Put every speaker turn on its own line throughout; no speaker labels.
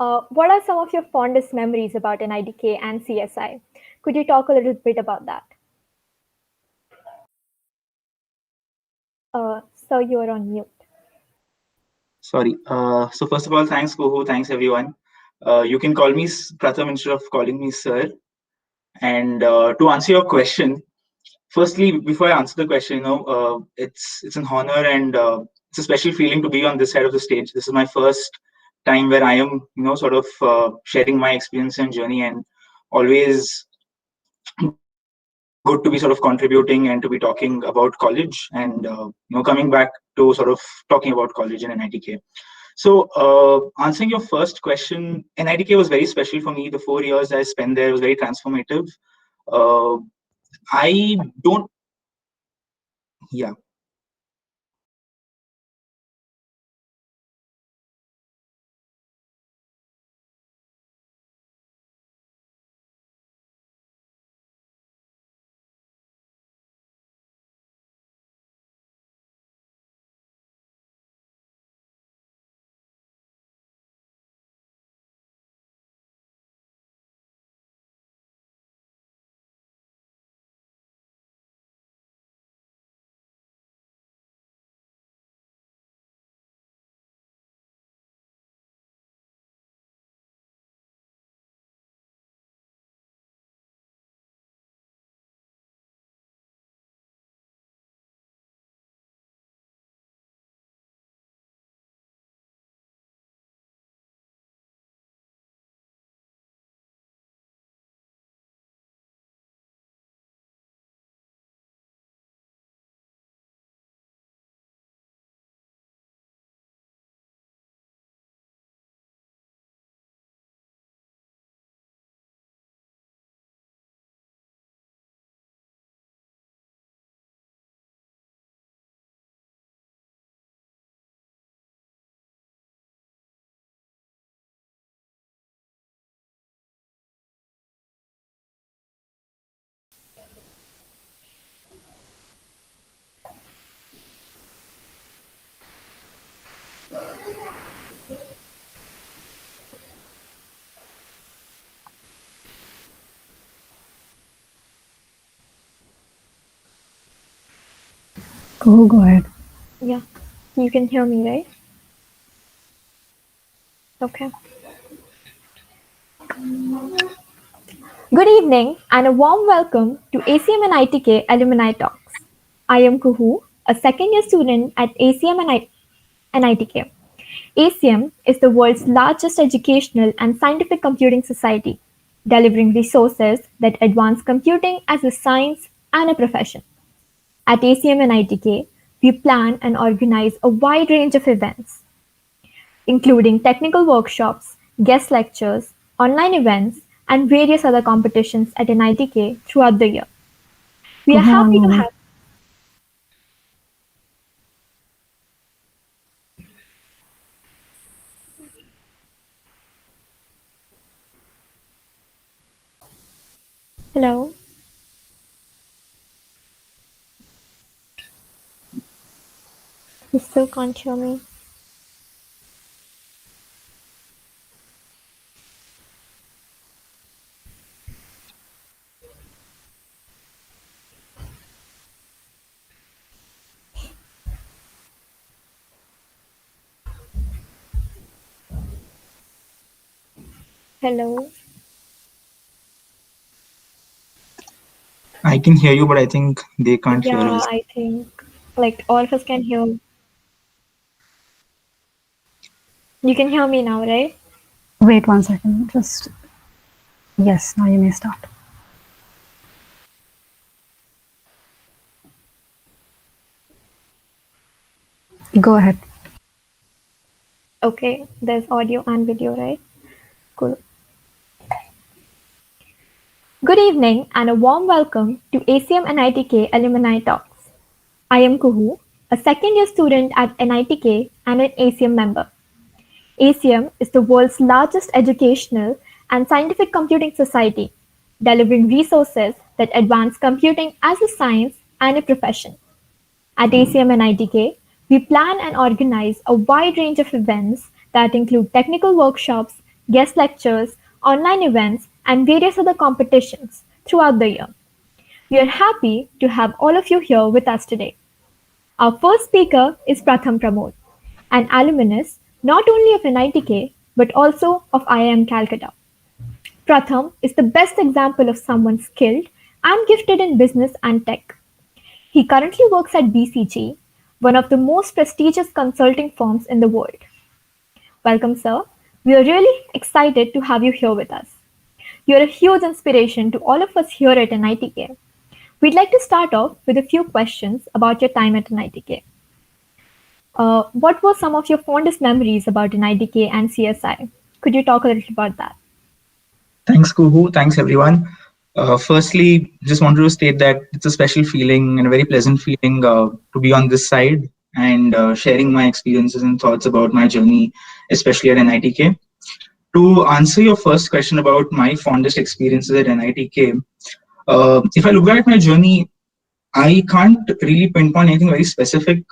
What are some of your fondest memories about NIDK and CSI? Could you talk a little bit about that? So you are on mute.
Sorry. So first of all, thanks, Kuhu. Thanks, everyone. You can call me Pratham instead of calling me sir. And to answer your question, firstly, before I answer the question, it's an honor and it's a special feeling to be on this side of the stage. This is my first time where I am, sort of sharing my experience and journey, and always good to be sort of contributing and to be talking about college and coming back to sort of talking about college and NITK. So answering your first question, NITK was very special for me. The 4 years I spent there was very transformative. I don't, yeah.
Go ahead.
Yeah, you can hear me, right? Okay. Good evening and a warm welcome to ACM and ITK Alumni Talks. I am Kuhu, a second year student at ACM and ITK. ACM is the world's largest educational and scientific computing society, delivering resources that advance computing as a science and a profession. At ACM and ITK, we plan and organize a wide range of events, including technical workshops, guest lectures, online events, and various other competitions at NITK throughout the year. We are happy to have. Hello. You still can't hear me. Hello.
I can hear you, but I think they can't hear us.
Yeah, I think like all of us can hear. You can hear me now, right?
Wait 1 second. Just. Yes, now you may start. Go ahead.
Okay, there's audio and video, right? Cool. Good evening and a warm welcome to ACM and ITK Alumni Talks. I am Kuhu, a second year student at NITK and an ACM member. ACM is the world's largest educational and scientific computing society, delivering resources that advance computing as a science and a profession. At ACM and ITK, we plan and organize a wide range of events that include technical workshops, guest lectures, online events, and various other competitions throughout the year. We are happy to have all of you here with us today. Our first speaker is Pratham Pramod, an alumnus not only of NITK but also of IIM Calcutta. Pratham is the best example of someone skilled and gifted in business and tech. He currently works at BCG, one of the most prestigious consulting firms in the world. Welcome, sir. We are really excited to have you here with us. You're a huge inspiration to all of us here at NITK. We'd like to start off with a few questions about your time at NITK. What were some of your fondest memories about NITK and CSI? Could you talk a little about that?
Thanks, Kuhu. Thanks, everyone. Firstly, just wanted to state that it's a special feeling and a very pleasant feeling to be on this side and sharing my experiences and thoughts about my journey, especially at NITK. To answer your first question about my fondest experiences at NITK, if I look back at my journey, I can't really pinpoint anything very specific.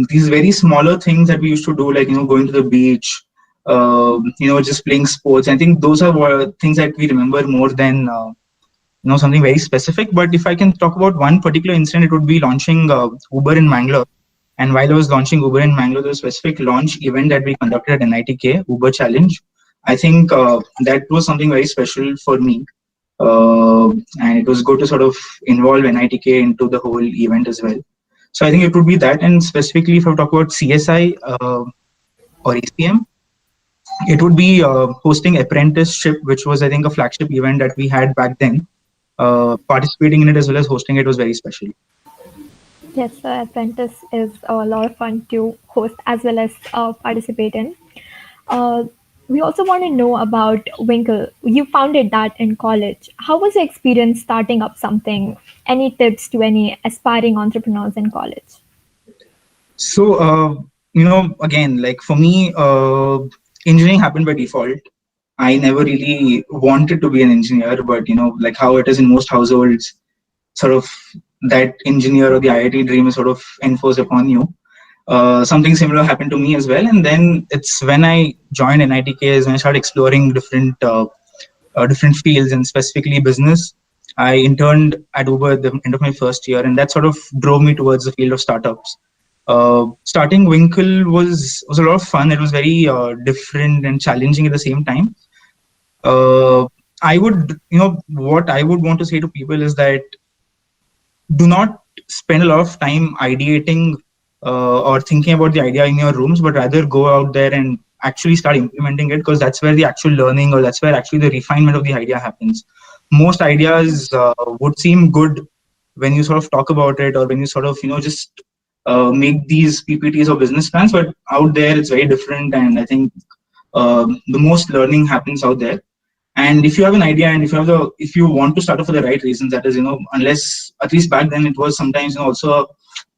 These very smaller things that we used to do, like going to the beach, just playing sports. I think those are things that we remember more than something very specific. But if I can talk about one particular incident, it would be launching Uber in Mangalore. And while I was launching Uber in Mangalore, there was a specific launch event that we conducted at NITK, Uber Challenge. I think that was something very special for me. And it was good to sort of involve NITK into the whole event as well. So I think it would be that. And specifically, if I talk about CSI or ACM, it would be hosting apprenticeship, which was, I think, a flagship event that we had back then. Participating in it as well as hosting it was very special.
Yes, Apprentice is a lot of fun to host as well as participate in. We also want to know about Winkle. You founded that in college. How was your experience starting up something? Any tips to any aspiring entrepreneurs in college?
So, again, like for me, engineering happened by default. I never really wanted to be an engineer, but like how it is in most households, sort of that engineer or the IIT dream is sort of enforced upon you. Something similar happened to me as well. And then it's when I joined NITK is when I started exploring different fields and specifically business. I interned at Uber at the end of my first year, and that sort of drove me towards the field of startups. Starting Winkle was a lot of fun. It was very different and challenging at the same time. I would, what I would want to say to people is that do not spend a lot of time ideating or thinking about the idea in your rooms, but rather go out there and actually start implementing it, because that's where the actual learning, or that's where actually the refinement of the idea happens. Most ideas would seem good when you sort of talk about it, or when you sort of just make these PPTs or business plans, but out there it's very different. And I think the most learning happens out there. And if you have an idea, and if you want to start off for the right reasons, that is, unless, at least back then, it was sometimes also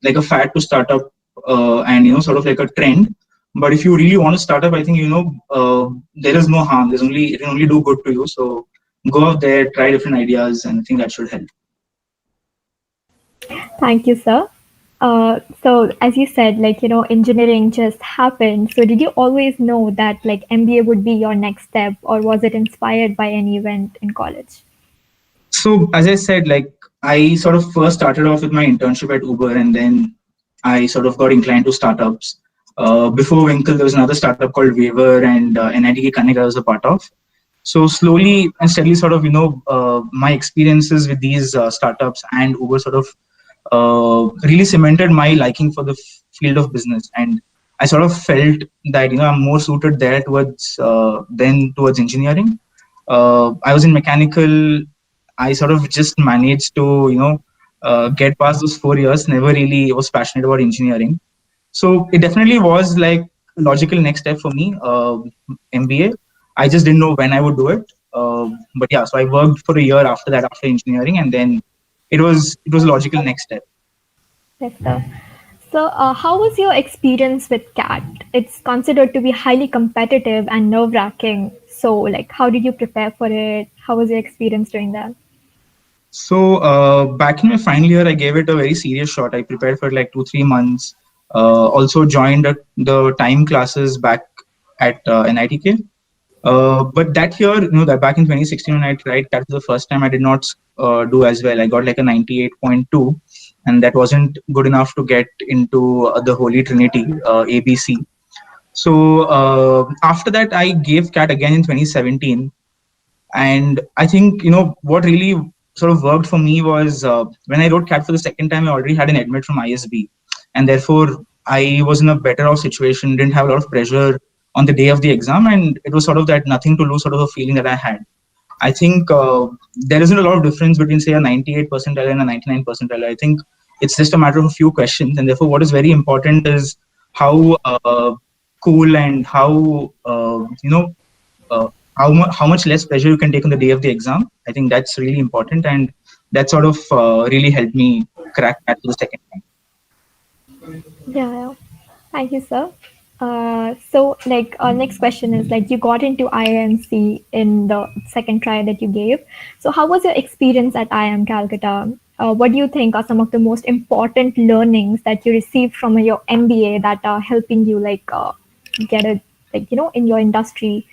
like a fad to start up, and sort of like a trend. But if you really want to start up, I think there is no harm. It can only do good to you. So go out there, try different ideas, and I think that should help.
Thank you, sir. So as you said, engineering just happened. So did you always know that MBA would be your next step, or was it inspired by any event in college?
So as I said, I sort of first started off with my internship at Uber, and then I sort of got inclined to startups. Before Winkle, there was another startup called Waiver, and NITK Connect I was a part of. So slowly and steadily, sort of, my experiences with these startups and Uber sort of really cemented my liking for the field of business. And I sort of felt that, I'm more suited there than towards engineering. I was in mechanical. I sort of just managed to, get past those 4 years. Never really was passionate about engineering. So it definitely was like a logical next step for me, MBA. I just didn't know when I would do it. But yeah, so I worked for a year after that, after engineering, and then it was a logical next step.
Yes, sir. So how was your experience with CAT? It's considered to be highly competitive and nerve-wracking. So how did you prepare for it? How was your experience doing that?
So back in my final year, I gave it a very serious shot. I prepared for like 2-3 months. Also joined the time classes back at NITK. But that year, that back in 2016 when I tried CAT for the first time, I did not do as well. I got like a 98.2, and that wasn't good enough to get into the Holy Trinity, ABC. So after that, I gave CAT again in 2017. And I think, what really sort of worked for me was when I wrote CAT for the second time, I already had an admit from ISB. And therefore, I was in a better off situation, didn't have a lot of pressure on the day of the exam. And it was sort of that nothing to lose sort of a feeling that I had. I think there isn't a lot of difference between, say, a 98 percentile and a 99 percentile. I think it's just a matter of a few questions. And therefore, what is very important is how cool and how, uh, how much less pressure you can take on the day of the exam. I think that's really important, and that sort of really helped me crack that for the second time.
Yeah. Thank you, sir. So our next question is you got into IIMC in the second try that you gave. So how was your experience at IIM Calcutta? What do you think are some of the most important learnings that you received from your MBA that are helping you get a in your industry?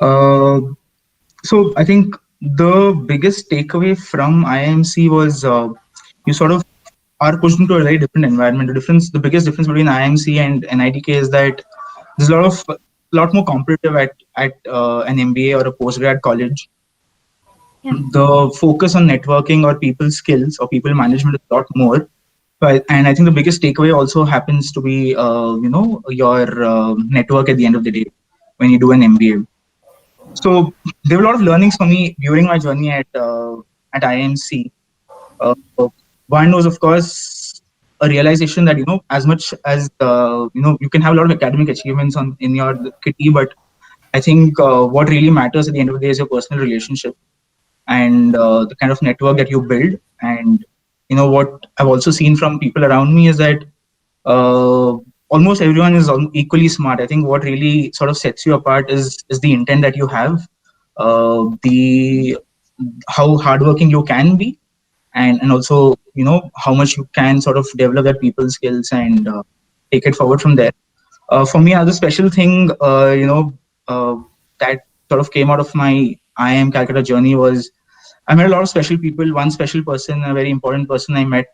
Uh, so I think the biggest takeaway from IIMC was you sort of are pushed into a very different environment. The biggest difference between IIMC and NITK is that there's a lot more competitive at an MBA or a postgrad college.
Yeah.
The focus on networking or people skills or people management is a lot more. But, and I think the biggest takeaway also happens to be, your network at the end of the day when you do an MBA. So there were a lot of learnings for me during my journey at IIMC. Uh, One was, of course, a realization that as much as you can have a lot of academic achievements in your kitty, but I think what really matters at the end of the day is your personal relationship and the kind of network that you build. And what I've also seen from people around me is that uh, almost everyone is equally smart. I think what really sort of sets you apart is the intent that you have, the how hardworking you can be, and also how much you can sort of develop that people skills and take it forward from there. For me, another special thing uh, that sort of came out of my IIM Calcutta journey was I met a lot of special people. One special person, a very important person I met,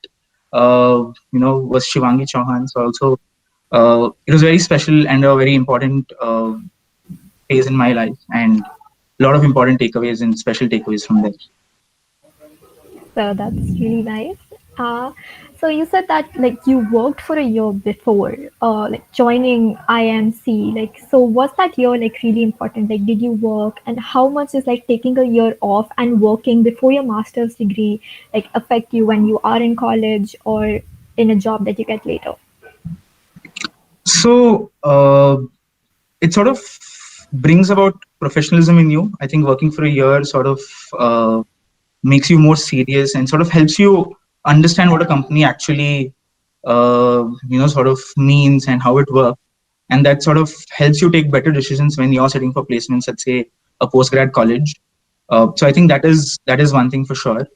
was Shivangi Chauhan. So also, it was very special and a very important phase in my life, and a lot of important takeaways and special takeaways from there.
So that's really nice. Uh, so you said that like you worked for a year before, like joining IMC. Like, so was that year like really important? Like, did you work, and how much is like taking a year off and working before your master's degree like affect you when you are in college or in a job that you get later?
So it sort of brings about professionalism in you. I think working for a year sort of makes you more serious and sort of helps you understand what a company actually sort of means and how it works, and that sort of helps you take better decisions when you're sitting for placements at, say, a postgrad college. So I think that is one thing for sure.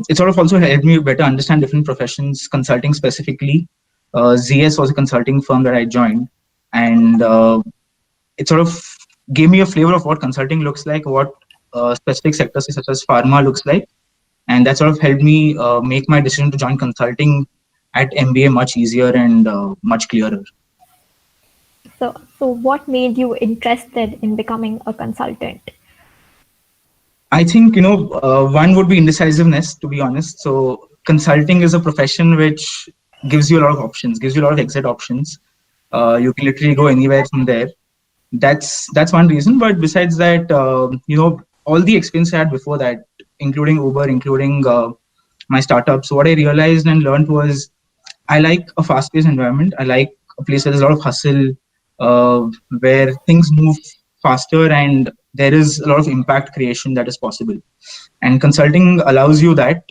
It sort of also helped me better understand different professions, consulting specifically. ZS was a consulting firm that I joined, and it sort of gave me a flavor of what consulting looks like, what specific sectors such as pharma looks like, and that sort of helped me make my decision to join consulting at MBA much easier and much clearer.
So what made you interested in becoming a consultant?
I think one would be indecisiveness, to be honest. So consulting is a profession which gives you a lot of options, gives you a lot of exit options. You can literally go anywhere from there. That's one reason. But besides that, all the experience I had before that, including Uber, including my startups, what I realized and learned was I like a fast-paced environment. I like a place where there's a lot of hustle, where things move faster and there is a lot of impact creation that is possible. And consulting allows you that,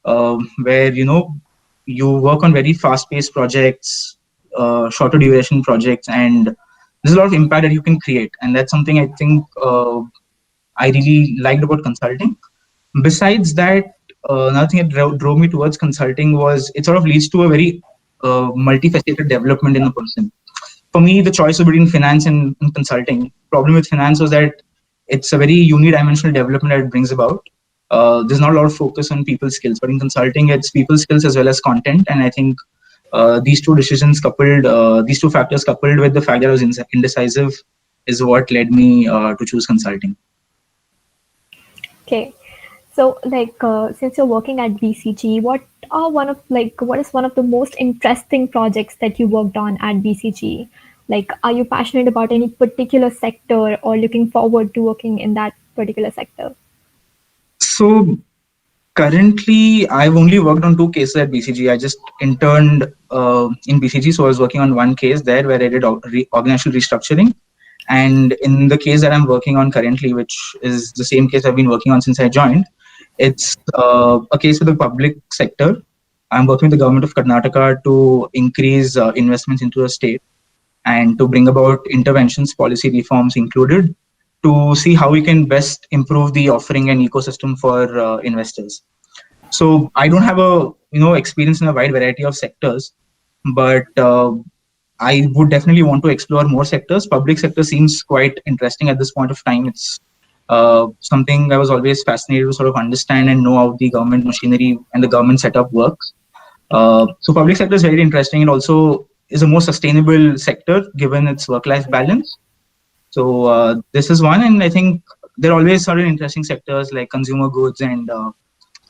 where you work on very fast-paced projects, shorter duration projects, and there's a lot of impact that you can create. And that's something I think I really liked about consulting. Besides that, another thing that drove me towards consulting was it sort of leads to a very multifaceted development in a person. For me, the choice was between finance and consulting. Problem with finance was that it's a very unidimensional development that it brings about. There's not a lot of focus on people skills, but in consulting, it's people skills as well as content. And I think these two factors coupled with the fact that I was indecisive is what led me to choose consulting.
Okay. So, like, since you're working at BCG, what is one of the most interesting projects that you worked on at BCG? Like, are you passionate about any particular sector or looking forward to working in that particular sector?
So currently, I've only worked on two cases at BCG. I just interned in BCG, so I was working on one case there where I did organizational restructuring. And in the case that I'm working on currently, which is the same case I've been working on since I joined, it's a case with the public sector. I'm working with the government of Karnataka to increase investments into the state and to bring about interventions, policy reforms included, to see how we can best improve the offering and ecosystem for investors. So I don't have a experience in a wide variety of sectors, but I would definitely want to explore more sectors. Public sector seems quite interesting at this point of time. It's something I was always fascinated to sort of understand and know how the government machinery and the government setup works. So public sector is very interesting. It also is a more sustainable sector given its work-life balance. So this is one, and I think there are always certain interesting sectors like consumer goods and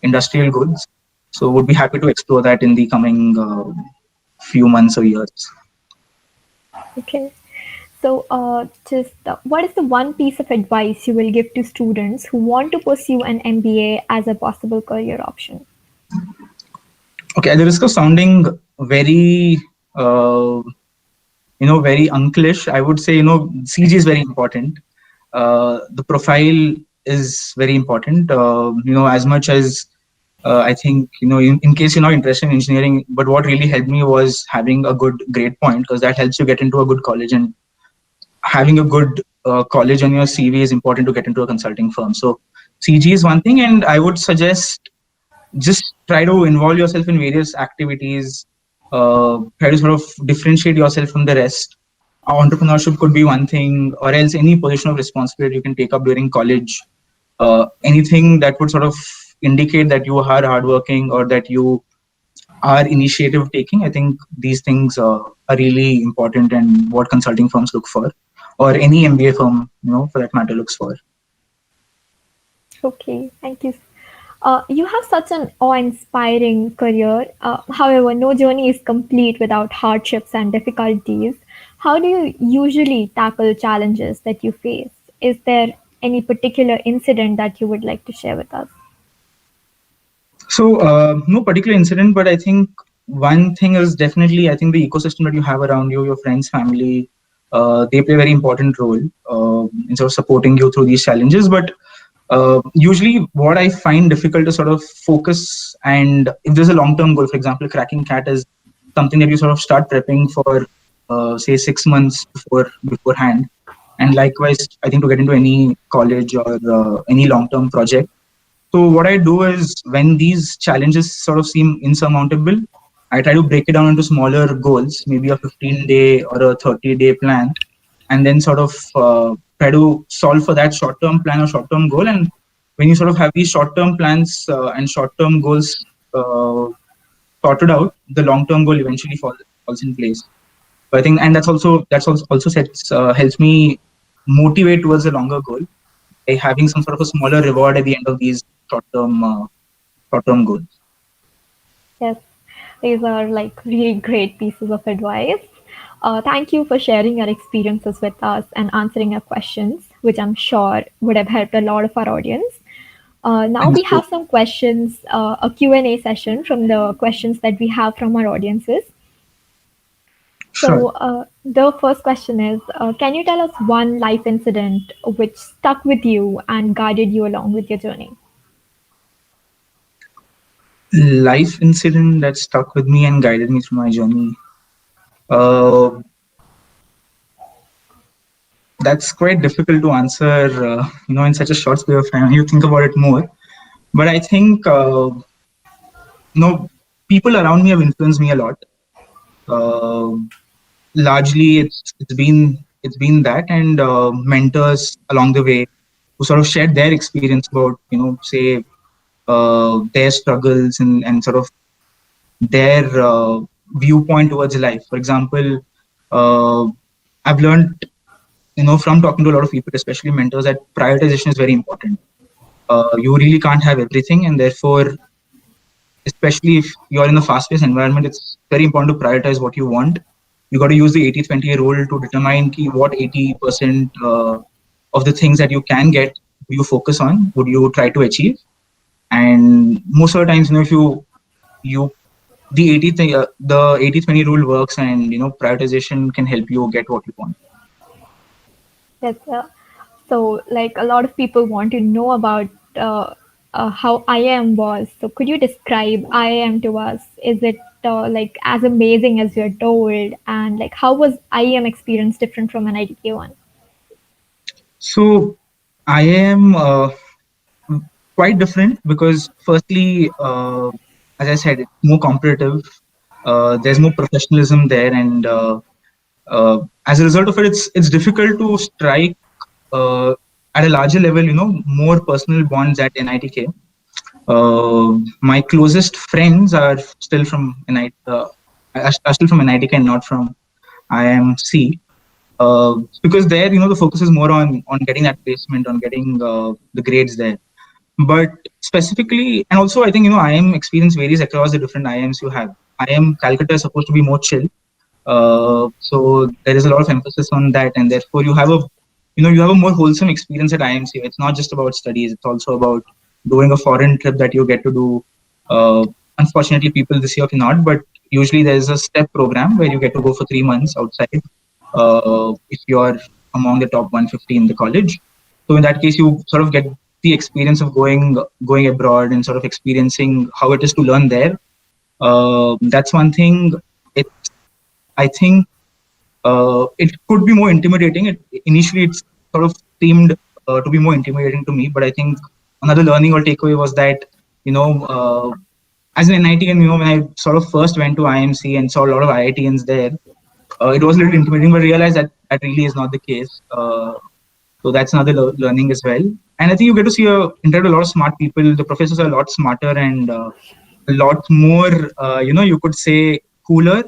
industrial goods. So would be happy to explore that in the coming few months or years.
Okay. So, what is the one piece of advice you will give to students who want to pursue an MBA as a possible career option?
Okay, at the risk of sounding very, very unclish, I would say, CG is very important. The profile is very important. As much as I think, in case you're not interested in engineering, but what really helped me was having a good grade point, because that helps you get into a good college, and having a good college on your CV is important to get into a consulting firm. So CG is one thing, and I would suggest just try to involve yourself in various activities, try to sort of differentiate yourself from the rest. Entrepreneurship could be one thing, or else any position of responsibility you can take up during college. Anything that would sort of indicate that you are hardworking or that you are initiative taking. I think these things are really important and what consulting firms look for. or any MBA firm, for that matter, looks for.
Okay, thank you. You have such an awe-inspiring career. However, no journey is complete without hardships and difficulties. How do you usually tackle challenges that you face? Is there any particular incident that you would like to share with us?
So, no particular incident, but I think one thing is definitely, I think the ecosystem that you have around you, your friends, family, they play a very important role in sort of supporting you through these challenges. But usually, what I find difficult to sort of focus, and if there's a long-term goal, for example, cracking CAT is something that you sort of start prepping for, say, 6 months beforehand. And likewise, I think to get into any college or any long-term project. So what I do is when these challenges sort of seem insurmountable, I try to break it down into smaller goals, maybe a 15-day or a 30-day plan, and then sort of try to solve for that short-term plan or short-term goal. And when you sort of have these short-term plans and short-term goals sorted out, the long-term goal eventually falls in place. So I think, and that's also sets helps me motivate towards a longer goal by having some sort of a smaller reward at the end of these short-term goals.
Yes, these are like really great pieces of advice. Thank you for sharing your experiences with us and answering our questions, which I'm sure would have helped a lot of our audience. Now
Thanks.
we have some questions, a Q&A session from the questions that we have from our audiences.
Sure.
So the first question is, can you tell us one life incident which stuck with you and guided you along with your journey?
Life incident that stuck with me and guided me through my journey. Uh, that's quite difficult to answer, in such a short space of time. You think about it more. But I think, people around me have influenced me a lot. Uh, Largely, it's been that, and mentors along the way who sort of shared their experience about, say, their struggles and sort of their viewpoint towards life. For example, uh, I've learned, from talking to a lot of people, especially mentors, that prioritization is very important. You really can't have everything, and therefore, especially if you're in a fast-paced environment, it's very important to prioritize what you want. You got to use the 80-20 rule to determine what 80% of the things that you can get, do you focus on, would you try to achieve. And most of the times, if you the 80-20 rule works, and prioritization can help you get what you want.
Yes, so like a lot of people want to know about how IIM was. So could you describe IIM to us? Is it like as amazing as you're told? And like how was IIM experience different from an ITK one?
So I am quite different because firstly, as I said, it's more competitive. There's more professionalism there, and as a result of it, it's difficult to strike uh, at a larger level, more personal bonds at NITK. My closest friends are still from are still from NITK and not from IMC. Because there, the focus is more on getting that placement, on getting the grades there. But specifically, and also I think, IIM experience varies across the different IIMs you have. IIM Calcutta is supposed to be more chill. So there is a lot of emphasis on that, and therefore you have a more wholesome experience at IMC. It's not just about studies; it's also about doing a foreign trip that you get to do. Unfortunately, people this year cannot, but usually there's a step program where you get to go for 3 months outside if you're among the top 150 in the college. So in that case, you sort of get the experience of going abroad and sort of experiencing how it is to learn there. That's one thing. I think it could be more intimidating. Initially, it's sort of seemed to be more intimidating to me, but I think another learning or takeaway was that, as an NIT, and when I sort of first went to IMC and saw a lot of IITians there, it was a little intimidating, but I realized that that really is not the case. So that's another learning as well. And I think you get to interact with a lot of smart people. The professors are a lot smarter and a lot more, you could say, cooler,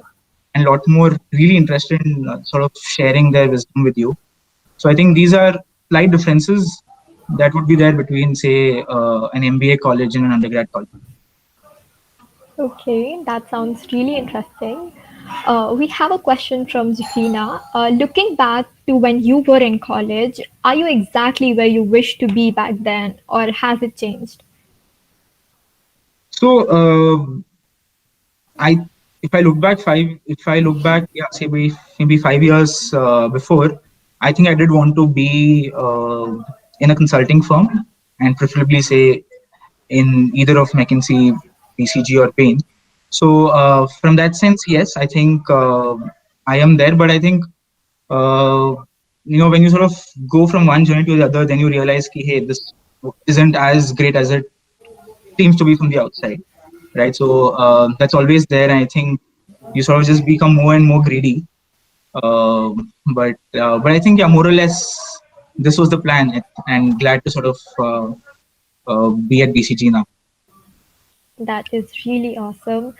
and a lot more really interested in sort of sharing their wisdom with you. So I think these are slight differences that would be there between, say, an MBA college and an undergrad college.
Okay, that sounds really interesting. We have a question from Zafina. Looking back to when you were in college, are you exactly where you wished to be back then, or has it changed?
So I if I look back, yeah, say maybe 5 years before, I think I did want to be in a consulting firm, and preferably say in either of McKinsey, BCG, or Bain. So from that sense, yes, I think I am there. But I think uh, when you sort of go from one journey to the other, then you realize, ki, hey, this isn't as great as it seems to be from the outside, right? So that's always there, and I think you sort of just become more and more greedy. But I think, yeah, more or less, this was the plan, and glad to sort of be at BCG now.
That is really awesome.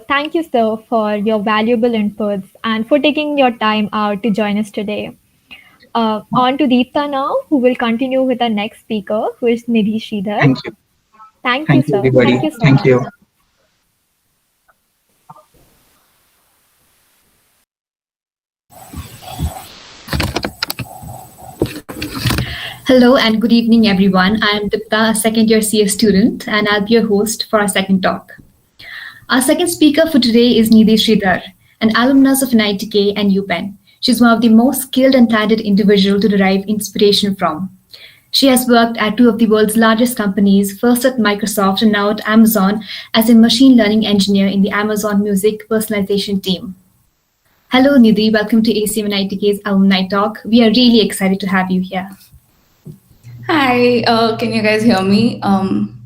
Thank you, sir, for your valuable inputs and for taking your time out to join us today. On to Deepta now, who will continue with our next speaker, who is Nidhi Sridhar.
Thank you.
Thank you,
Thank you,
sir.
everybody.
Thank you so
Thank
much.
you.
Hello and good evening, everyone. I'm Dipta, a second year CS student, and I'll be your host for our second talk. Our second speaker for today is Nidhi Sridhar, an alumnus of NITK and UPenn. She's one of the most skilled and talented individuals to derive inspiration from. She has worked at two of the world's largest companies, first at Microsoft and now at Amazon, as a machine learning engineer in the Amazon Music personalization team. Hello, Nidhi. Welcome to ACM and ITK's Alumni Talk. We are really excited to have you here.
Hi, can you guys hear me? I'm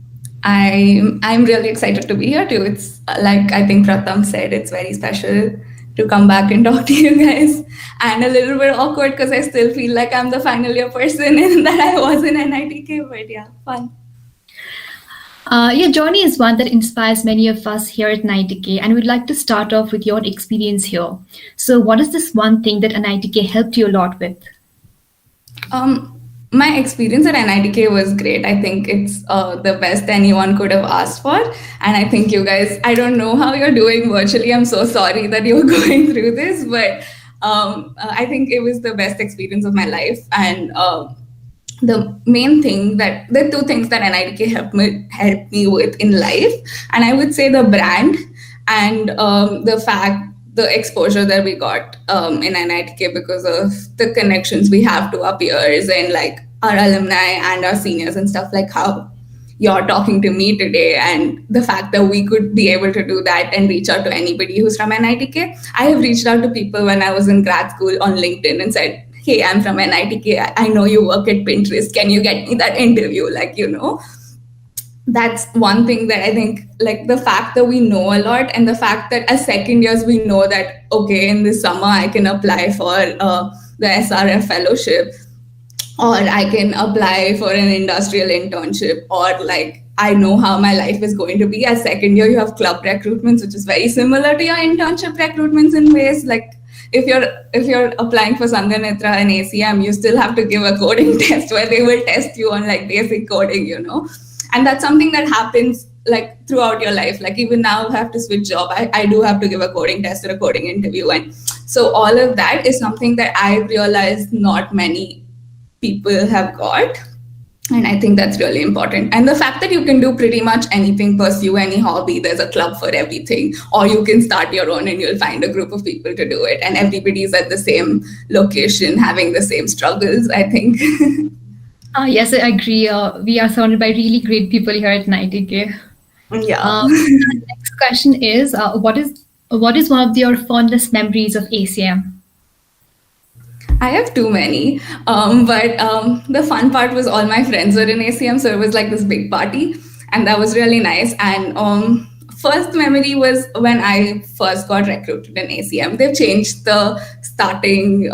really excited to be here too. It's like I think Pratham said, it's very special to come back and talk to you guys, and a little bit awkward because I still feel like I'm the final year person and that I was in NITK, but yeah, fun.
Your journey is one that inspires many of us here at NITK, and we'd like to start off with your experience here. So, what is this one thing that NITK helped you a lot with?
My experience at NITK was great. I think it's the best anyone could have asked for. And I think you guys, I don't know how you're doing virtually. I'm so sorry that you're going through this, but I think it was the best experience of my life. And the main thing the two things that NITK helped me with in life, and I would say the brand and the exposure that we got in NITK because of the connections we have to our peers and like our alumni and our seniors and stuff, like how you're talking to me today, and the fact that we could be able to do that and reach out to anybody who's from NITK. I have reached out to people when I was in grad school on LinkedIn and said, hey, I'm from NITK. I know you work at Pinterest. Can you get me that interview? That's one thing that I think, like the fact that we know a lot, and the fact that as second years we know that, okay, in this summer I can apply for the SRF fellowship, or I can apply for an industrial internship, or like I know how my life is going to be. As second year, you have club recruitments, which is very similar to your internship recruitments in ways. Like if you're applying for Sanghanitra and ACM, you still have to give a coding test where they will test you on like basic coding, And that's something that happens like throughout your life. Like even now I have to switch job. I do have to give a coding test or a coding interview. And so all of that is something that I realized not many people have got. And I think that's really important. And the fact that you can do pretty much anything, pursue any hobby, there's a club for everything, or you can start your own and you'll find a group of people to do it. And everybody's at the same location, having the same struggles, I think.
Yes, I agree. We are surrounded by really great people here at NITK.
Yeah.
Next question is, what is one of your fondest memories of ACM?
I have too many, but the fun part was all my friends were in ACM, so it was like this big party, and that was really nice. And first memory was when I first got recruited in ACM. They've changed the starting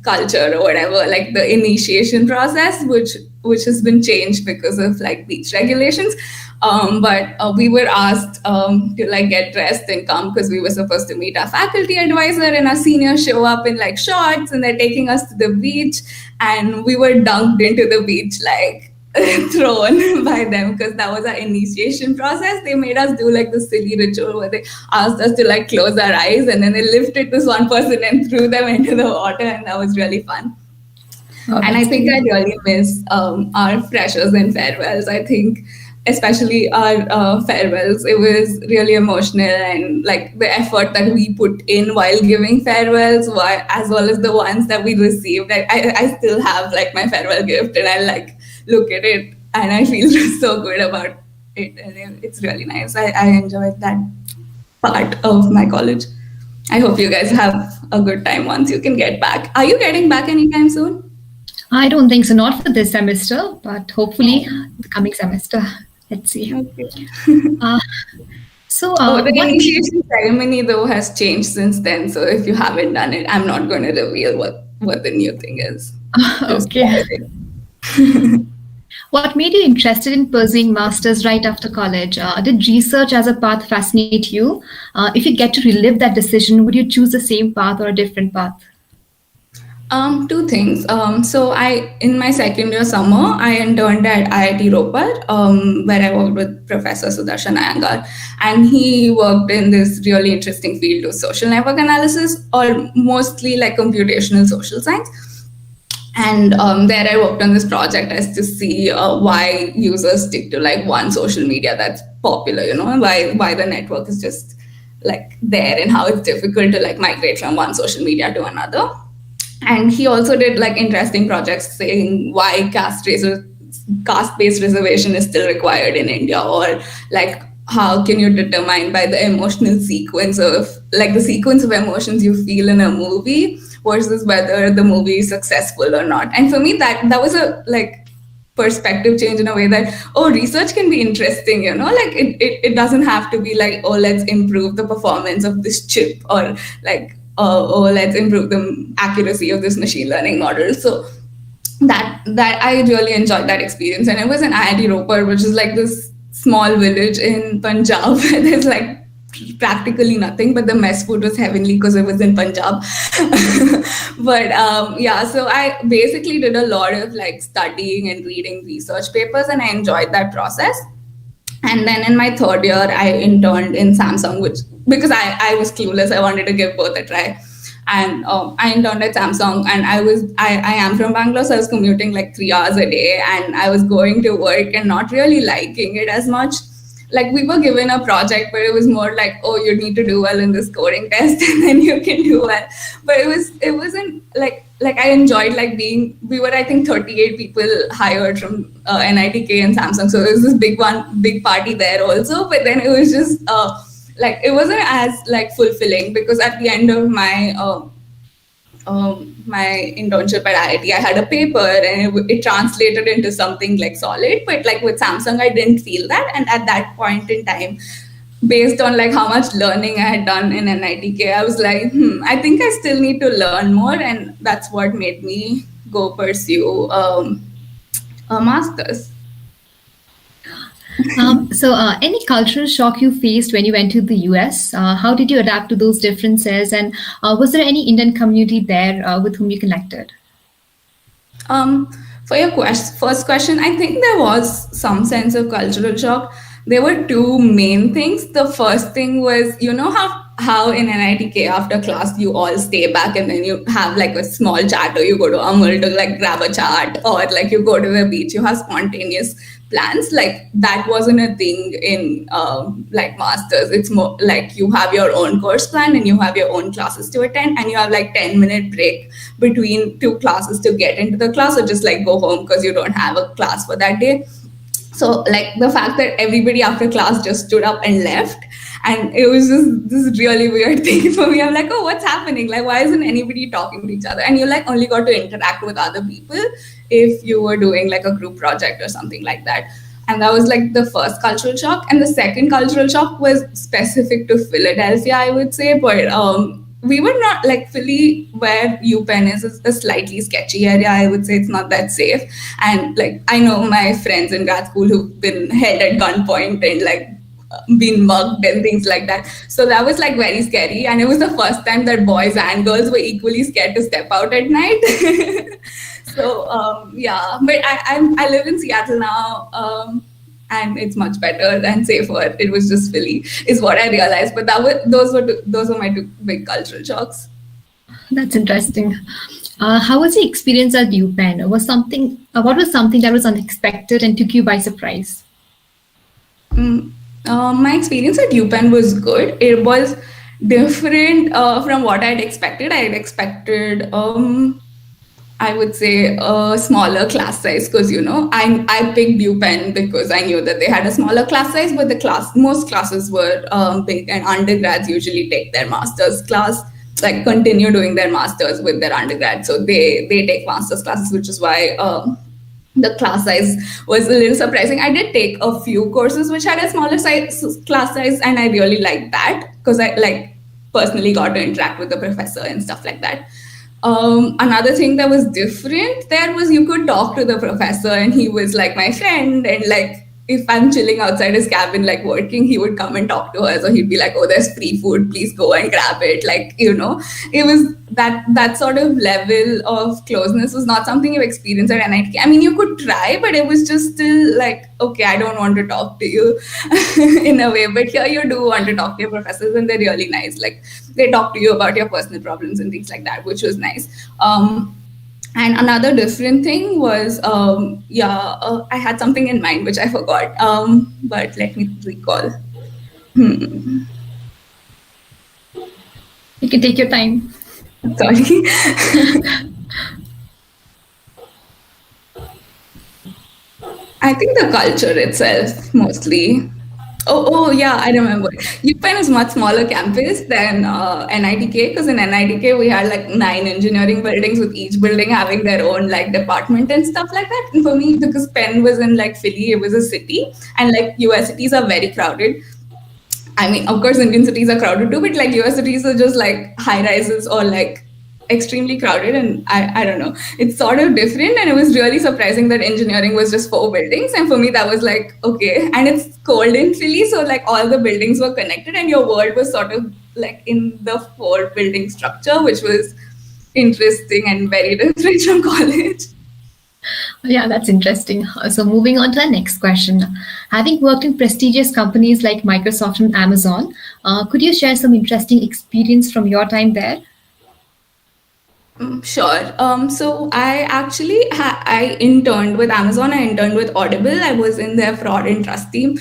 culture or whatever, like the initiation process, which has been changed because of like beach regulations. But we were asked to like get dressed and come because we were supposed to meet our faculty advisor, and our seniors show up in like shorts and they're taking us to the beach, and we were dunked into the beach like thrown by them because that was our initiation process. They made us do like the silly ritual where they asked us to like close our eyes, and then they lifted this one person and threw them into the water, and that was really fun. And I think I really miss our freshers and farewells. I think especially our farewells, it was really emotional, and like the effort that we put in while giving farewells, as well as the ones that we received. I still have like my farewell gift, and I like look at it and I feel so good about it, and it's really nice. I enjoyed that part of my college. I hope you guys have a good time once you can get back. Are you getting back anytime soon?
I don't think so, not for this semester, but hopefully the coming semester. Let's see.
Okay.
The
initiation ceremony though has changed since then. So if you haven't done it, I'm not going to reveal what the new thing is.
Okay. What made you interested in pursuing masters right after college? Did research as a path fascinate you? If you get to relive that decision, would you choose the same path or a different path?
Two things. So in my second year summer, I interned at IIT Ropar, where I worked with Professor Sudarshan Iyengar, and he worked in this really interesting field of social network analysis, or mostly like computational social science. And there I worked on this project as to see why users stick to like one social media that's popular, why the network is just like there, and how it's difficult to like migrate from one social media to another. And he also did like interesting projects saying why caste-based reservation is still required in India, or like how can you determine by the emotional sequence of like the sequence of emotions you feel in a movie versus whether the movie is successful or not. And for me, that was a like perspective change in a way that, research can be interesting, like it doesn't have to be like, let's improve the performance of this chip, or like, let's improve the accuracy of this machine learning model. So that I really enjoyed that experience. And it was in IIT Ropar, which is like this small village in Punjab where there's like practically nothing, but the mess food was heavenly because it was in Punjab. But so I basically did a lot of like studying and reading research papers, and I enjoyed that process. And then in my third year, I interned in Samsung, because I was clueless. I wanted to give both a try. And I interned at Samsung, and I am from Bangalore, so I was commuting like 3 hours a day, and I was going to work and not really liking it as much. Like we were given a project, but it was more like, you need to do well in this coding test and then you can do well. But it wasn't like I enjoyed like we were, I think 38 people hired from NITK and Samsung. So it was this big party there also. But then it was just like, it wasn't as like fulfilling, because at the end of my my internship at IIT, I had a paper and it translated into something like solid, but like with Samsung, I didn't feel that. And at that point in time, based on like how much learning I had done in NITK, I was like, I think I still need to learn more. And that's what made me go pursue a master's.
Any cultural shock you faced when you went to the US? How did you adapt to those differences? And was there any Indian community there with whom you connected?
For your first question, I think there was some sense of cultural shock. There were two main things. The first thing was, how in NITK after class you all stay back and then you have like a small chat, or you go to Amul to like grab a chat, or like you go to the beach, you have spontaneous plans. Like that wasn't a thing in like masters. It's more like you have your own course plan and you have your own classes to attend, and you have like 10-minute break between two classes to get into the class, or just like go home because you don't have a class for that day. So like the fact that everybody after class just stood up and left, and it was just this really weird thing for me. I'm like, what's happening? Like, why isn't anybody talking to each other? And you like only got to interact with other people if you were doing like a group project or something like that. And that was like the first cultural shock. And the second cultural shock was specific to Philadelphia, I would say. But we were not like Philly, where UPenn is a slightly sketchy area. I would say it's not that safe. And like I know my friends in grad school who've been held at gunpoint and like been mugged and things like that. So that was like very scary. And it was the first time that boys and girls were equally scared to step out at night. So yeah, but I live in Seattle now. And it's much better and safer. It was just Philly, is what I realized. But those were my two big cultural shocks.
That's interesting. How was the experience at UPenn? What was something that was unexpected and took you by surprise?
My experience at UPenn was good. It was different from what I'd expected. I had expected I would say a smaller class size, because I picked UPenn because I knew that they had a smaller class size, but most classes were big, and undergrads usually take their master's class, like continue doing their master's with their undergrad. So they take master's classes, which is why the class size was a little surprising. I did take a few courses which had a smaller class size, and I really liked that because I like personally got to interact with the professor and stuff like that. Another thing that was different there was you could talk to the professor, and he was like my friend, and like if I'm chilling outside his cabin like working, he would come and talk to us, or he'd be like, oh, there's free food, please go and grab it. Like, it was that sort of level of closeness was not something you experience at NIT. I mean, you could try, but it was just still like, okay, I don't want to talk to you in a way, but here you do want to talk to your professors, and they're really nice. Like, they talk to you about your personal problems and things like that, which was nice. And another different thing was, I had something in mind which I forgot, but let me recall.
You can take your time.
Sorry. I think the culture itself mostly. Oh yeah, I remember. UPenn is much smaller campus than NITK, because in NITK we had like 9 engineering buildings, with each building having their own like department and stuff like that. And for me, because Penn was in like Philly, it was a city, and like US cities are very crowded. I mean, of course, Indian cities are crowded too, but like US cities are just like high rises or like extremely crowded, and I don't know, it's sort of different. And it was really surprising that engineering was just 4 buildings, and for me that was like, okay. And it's cold in Philly, so like all the buildings were connected, and your world was sort of like in the 4 building structure, which was interesting and very different from college.
Yeah, that's interesting. So moving on to our next question. Having worked in prestigious companies like Microsoft and Amazon, could you share some interesting experience from your time there?
Sure. So I actually I interned with Amazon. I interned with Audible. I was in their fraud and trust team,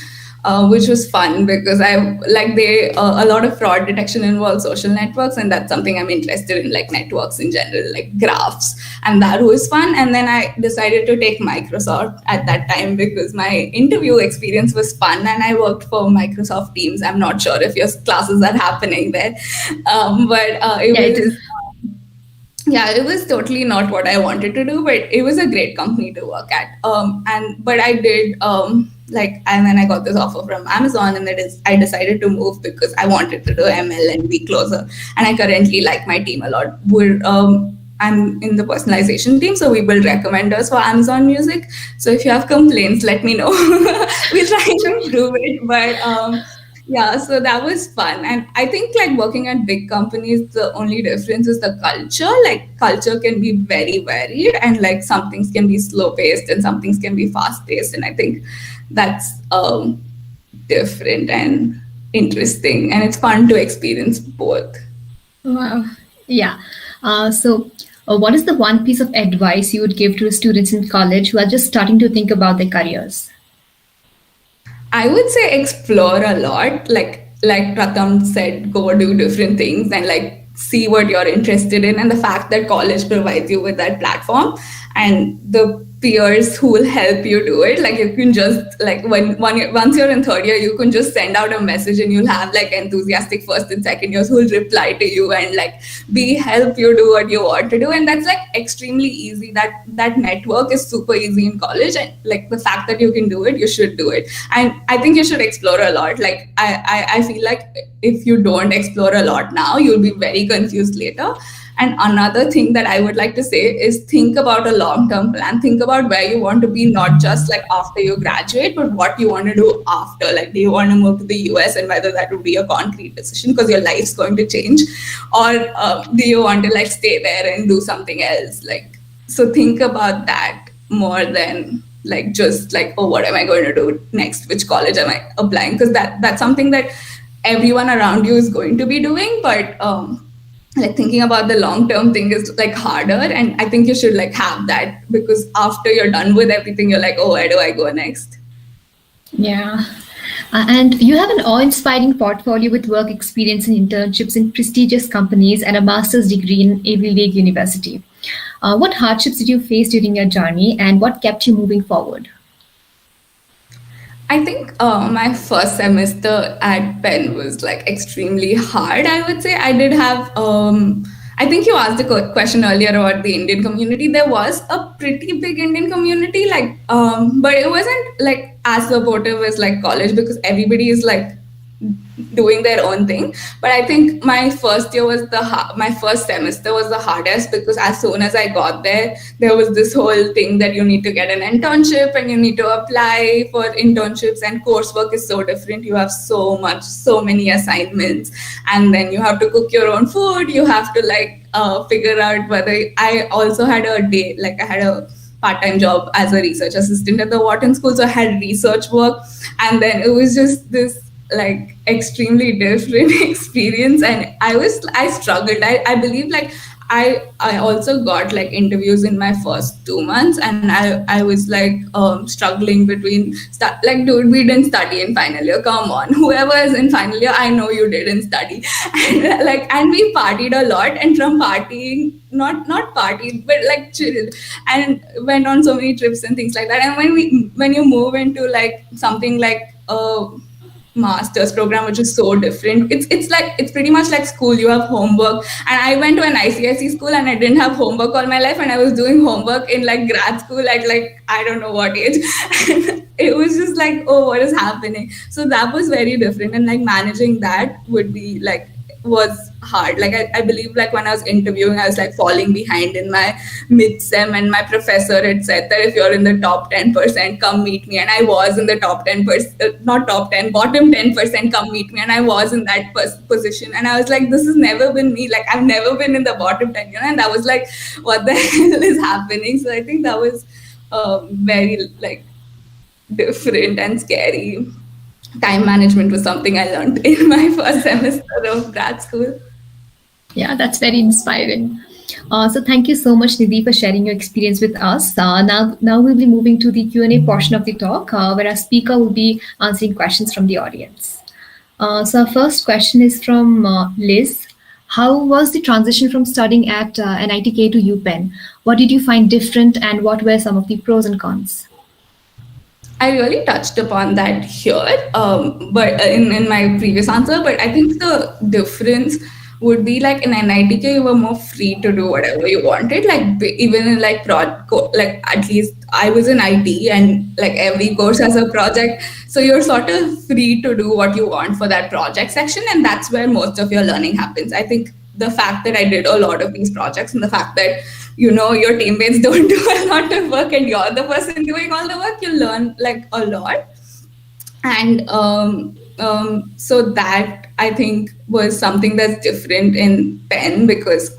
which was fun because a lot of fraud detection involves social networks, and that's something I'm interested in, like networks in general, like graphs, and that was fun. And then I decided to take Microsoft at that time because my interview experience was fun, and I worked for Microsoft Teams. I'm not sure if your classes are happening there, it was totally not what I wanted to do, but it was a great company to work at. But I did and then I got this offer from Amazon, and I decided to move because I wanted to do ML and be closer. And I currently like my team a lot. I'm in the personalization team, so we build recommenders for Amazon Music. So if you have complaints, let me know. We'll try to improve it. But yeah, so that was fun. And I think like working at big companies, the only difference is the culture. Like culture can be very varied, and like some things can be slow paced and some things can be fast paced. And I think that's different and interesting, and it's fun to experience both.
Wow. Yeah. What is the one piece of advice you would give to students in college who are just starting to think about their careers?
I would say explore a lot. Like Pratham said, go do different things and like see what you're interested in. And the fact that college provides you with that platform, and the peers who will help you do it. Like you can just like once you're in third year, you can just send out a message and you'll have like enthusiastic first and second years who will reply to you and like help you do what you want to do. And that's like extremely easy. That network is super easy in college, and like the fact that you can do it, you should do it. And I think you should explore a lot. Like I feel like if you don't explore a lot now, you'll be very confused later. And another thing that I would like to say is think about a long-term plan. Think about where you want to be, not just like after you graduate, but what you want to do after. Like, do you want to move to the US, and whether that would be a concrete decision because your life's going to change, or do you want to like stay there and do something else? Like, so think about that more than like just like, oh, what am I going to do next? Which college am I applying? Because that's something that everyone around you is going to be doing, but like thinking about the long-term thing is like harder. And I think you should like have that, because after you're done with everything, you're like, oh, where do I go next?
Yeah. And you have an awe-inspiring portfolio with work experience and internships in prestigious companies and a master's degree in Ivy League University. What hardships did you face during your journey, and what kept you moving forward?
I think my first semester at Penn was like extremely hard, I would say. I did have, I think you asked the question earlier about the Indian community. There was a pretty big Indian community, like, but it wasn't like as supportive as like college, because everybody is like doing their own thing. But I think my first year was my first semester was the hardest, because as soon as I got there was this whole thing that you need to get an internship and you need to apply for internships, and coursework is so different. You have so many assignments, and then you have to cook your own food. You have to like figure out whether I also had I had a part-time job as a research assistant at the Wharton School, so I had research work, and then it was just this like extremely different experience, and I struggled. I believe like I also got like interviews in my first 2 months, and I was like struggling between like, dude, we didn't study in final year, come on, whoever is in final year, I know you didn't study. And we partied a lot, and from partying, not partied, but like chilled, and went on so many trips and things like that. And when you move into like something like master's program, which is so different, it's pretty much like school. You have homework, and I went to an ICSE school and I didn't have homework all my life, and I was doing homework in like grad school at like I don't know what age. It was just like, oh, what is happening? So that was very different, and like managing that was hard. Like I believe like when I was interviewing, I was like falling behind in my mid-sem, and my professor had said that if you're in the top 10%, come meet me. And I was in the top 10%, not top 10, bottom 10%, come meet me. And I was in that position, and I was like, this has never been me. Like I've never been in the bottom 10, and that was like, what the hell is happening? So I think that was very like different and scary. Time management was something I learned in my first semester of grad school.
Yeah, that's very inspiring. So thank you so much, Nidhi, for sharing your experience with us. Now we'll be moving to the Q&A portion of the talk, where our speaker will be answering questions from the audience. So our first question is from Liz. How was the transition from studying at NITK to UPenn? What did you find different, and what were some of the pros and cons?
I really touched upon that here, but in my previous answer. But I think the difference would be like in NITK, you were more free to do whatever you wanted. Like even in like like at least I was in IT, and like every course has a project, so you're sort of free to do what you want for that project section, and that's where most of your learning happens. I think the fact that I did a lot of these projects, and the fact that your teammates don't do a lot of work and you're the person doing all the work, you learn like a lot. And so that I think was something that's different in Penn,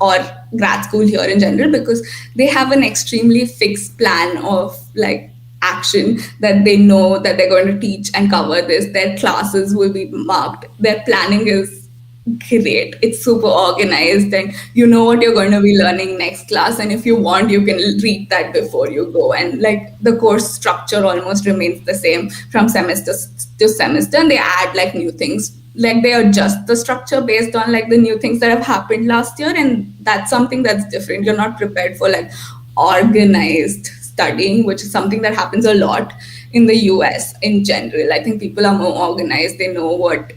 or grad school here in general, because they have an extremely fixed plan of like action, that they know that they're going to teach and cover this. Their classes will be marked. Their planning is great. It's super organized, and you know what you're going to be learning next class, and if you want, you can read that before you go. And like the course structure almost remains the same from semester to semester, and they add like new things. Like they adjust the structure based on like the new things that have happened last year, and that's something that's different. You're not prepared for like organized studying, which is something that happens a lot in the US in general. I think people are more organized. They know what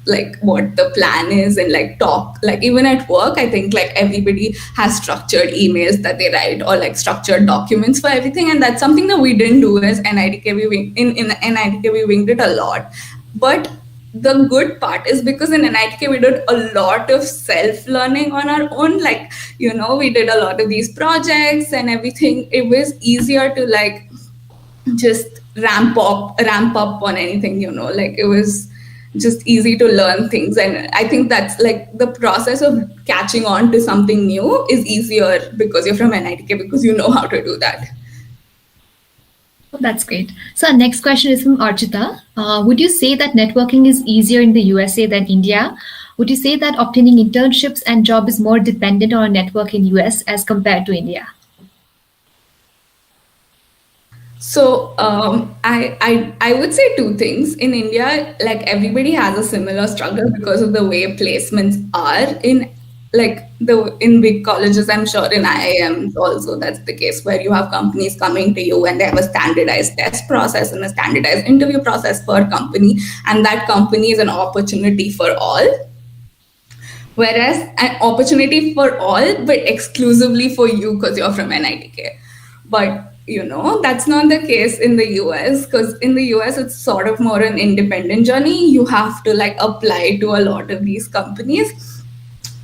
the plan is, and talk, even at work, I think everybody has structured emails that they write, or structured documents for everything. And that's something that we didn't do as NITK. In NITK we winged it a lot. But the good part is, because in NITK we did a lot of self-learning on our own, we did a lot of these projects and everything. It was easier to just ramp up on anything, it was just easy to learn things. And I think that's the process of catching on to something new is easier because you're from NITK, because you know how to do that.
That's great. So our next question is from Archita. Would you say that networking is easier in the USA than India? Would you say that obtaining internships and job is more dependent on a network in US as compared to India?
So I would say two things. In India, everybody has a similar struggle because of the way placements are in in big colleges. I'm sure in IIM also that's the case, where you have companies coming to you and they have a standardized test process and a standardized interview process per company, and that company is an opportunity for all. Whereas an opportunity for all, but exclusively for you because you're from NITK. But that's not the case in the US, because in the US it's sort of more an independent journey. You have to apply to a lot of these companies,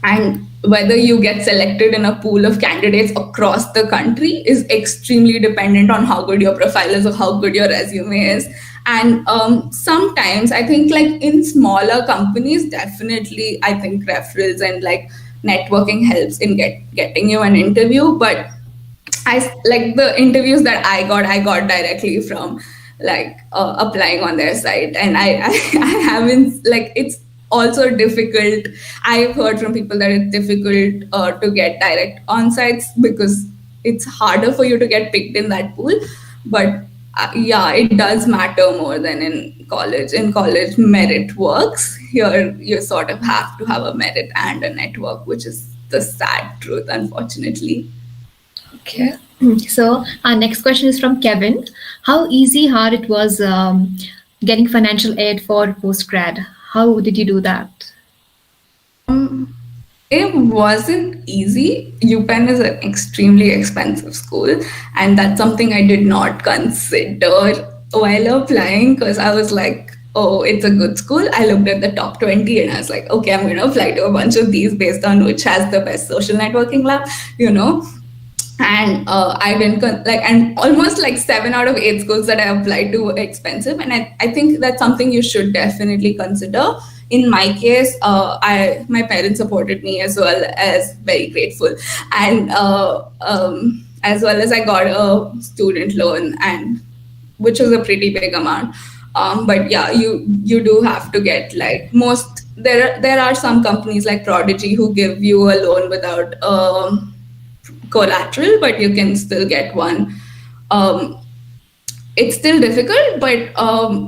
and whether you get selected in a pool of candidates across the country is extremely dependent on how good your profile is or how good your resume is. And sometimes I think in smaller companies, definitely I think referrals and networking helps in getting you an interview. But I the interviews that I got directly from applying on their site, and I haven't it's also difficult. I've heard from people that it's difficult to get direct on-sites because it's harder for you to get picked in that pool. But yeah, it does matter more than in college. In college, merit works. Here, you sort of have to have a merit and a network, which is the sad truth, unfortunately.
Okay. So our next question is from Kevin. How easy, hard it was getting financial aid for postgrad? How did you do that?
It wasn't easy. UPenn is an extremely expensive school, and that's something I did not consider while applying, because I was like, oh, it's a good school. I looked at the top 20 and I was like, okay, I'm going to apply to a bunch of these based on which has the best social networking lab, And I didn't and almost 7 out of 8 schools that I applied to were expensive. And I think that's something you should definitely consider. In my case, my parents supported me as well, as very grateful. And as well as I got a student loan, and which was a pretty big amount. But yeah, you do have to get there are some companies like Prodigy who give you a loan without collateral, but you can still get one. It's still difficult, but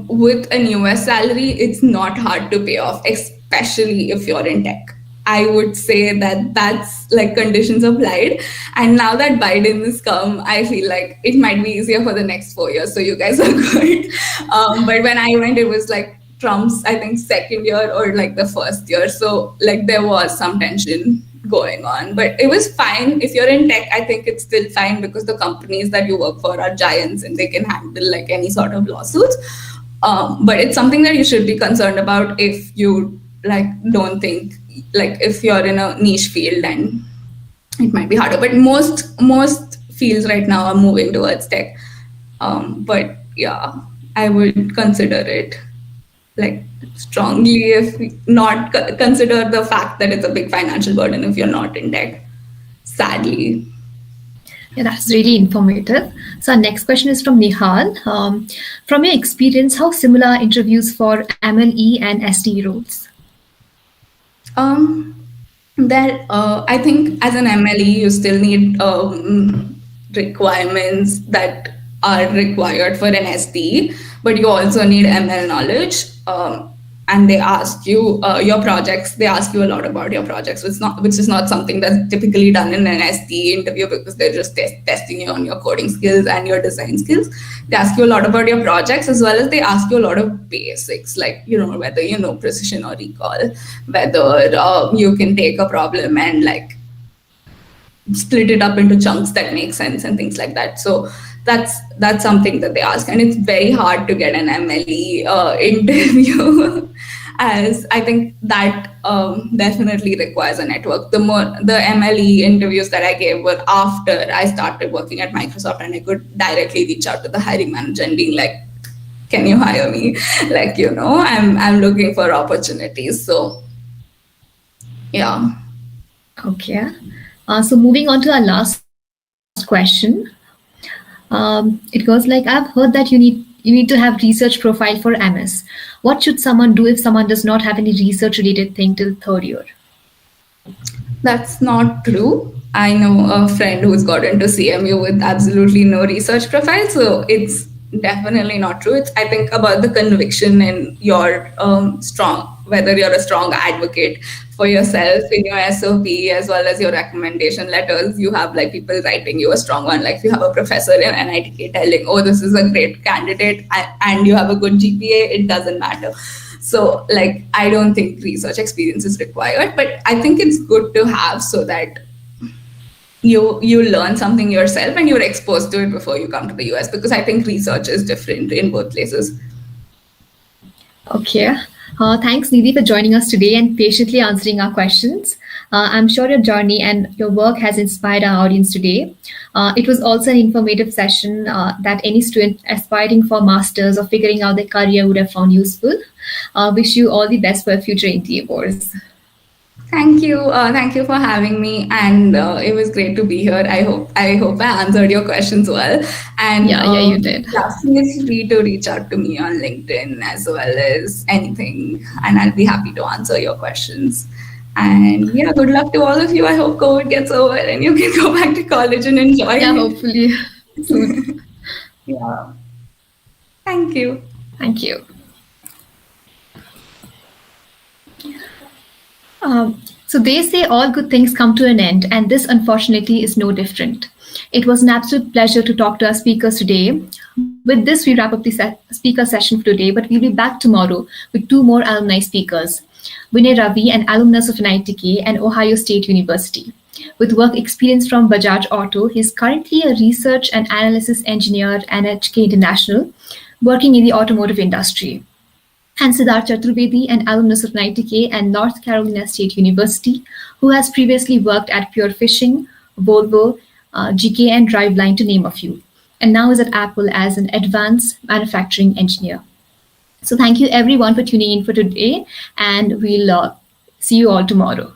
with an US salary, it's not hard to pay off, especially if you're in tech. I would say that's conditions applied. And now that Biden has come, I feel like it might be easier for the next 4 years. So you guys are good. But when I went, it was Trump's, I think, second year or the first year. So there was some tension going on, but it was fine. If you're in tech, I think it's still fine because the companies that you work for are giants and they can handle any sort of lawsuits. But it's something that you should be concerned about if you don't think if you're in a niche field, and it might be harder. But most fields right now are moving towards tech. But yeah, I would consider it strongly, if not consider the fact that it's a big financial burden if you're not in tech, sadly.
Yeah, that's really informative. So our next question is from Nihal. From your experience, how similar are interviews for MLE and SD roles?
I think as an MLE, you still need requirements that are required for an SD, but you also need ML knowledge. and they ask you your projects. They ask you a lot about your projects, which is not something that's typically done in an STE interview, because they're just testing you on your coding skills and your design skills. They ask you a lot about your projects, as well as they ask you a lot of basics, like, you know, whether you know precision or recall, whether you can take a problem and like split it up into chunks that make sense and things like that. So that's something that they ask, and it's very hard to get an MLE interview, as I think that definitely requires a network. The MLE interviews that I gave were after I started working at Microsoft, and I could directly reach out to the hiring manager and being like, "Can you hire me? Like, you know, I'm looking for opportunities." So yeah.
Okay. So moving on to our last question. It goes like, I've heard that you need to have research profile for MS. What should someone do if someone does not have any research related thing till third year?
That's not true. I know a friend who's got into CMU with absolutely no research profile, so it's definitely not true. It's, I think, about the conviction and your whether you're a strong advocate for yourself in your SOP, as well as your recommendation letters. You have like people writing you a strong one, like if you have a professor in NITK telling, "Oh, this is a great candidate," and you have a good GPA, it doesn't matter. So like, I don't think research experience is required, but I think it's good to have, so that you learn something yourself and you're exposed to it before you come to the US, because I think research is different in both places.
Okay. Thanks, Nidhi, for joining us today and patiently answering our questions. I'm sure your journey and your work has inspired our audience today. It was also an informative session that any student aspiring for masters or figuring out their career would have found useful. Wish you all the best for future endeavors.
Thank you for having me, and it was great to be here. I hope I answered your questions well. And
yeah, you did.
Yeah, feel free to reach out to me on LinkedIn as well as anything, and I'll be happy to answer your questions. And yeah, good luck to all of you. I hope COVID gets over and you can go back to college and enjoy.
Yeah,
it.
hopefully soon.
Yeah. Thank you.
Thank you. So they say all good things come to an end, and this unfortunately is no different. It was an absolute pleasure to talk to our speakers today. With this, we wrap up the speaker session for today, but we'll be back tomorrow with 2 more alumni speakers, Vinai Ravi, an alumnus of NITK and Ohio State University. With work experience from Bajaj Auto, he is currently a research and analysis engineer at NHK International, working in the automotive industry. And Siddharth Chaturvedi, an alumnus of NITK and North Carolina State University, who has previously worked at Pure Fishing, Volvo, GK and Driveline, to name a few, and now is at Apple as an advanced manufacturing engineer. So thank you everyone for tuning in for today, and we'll see you all tomorrow.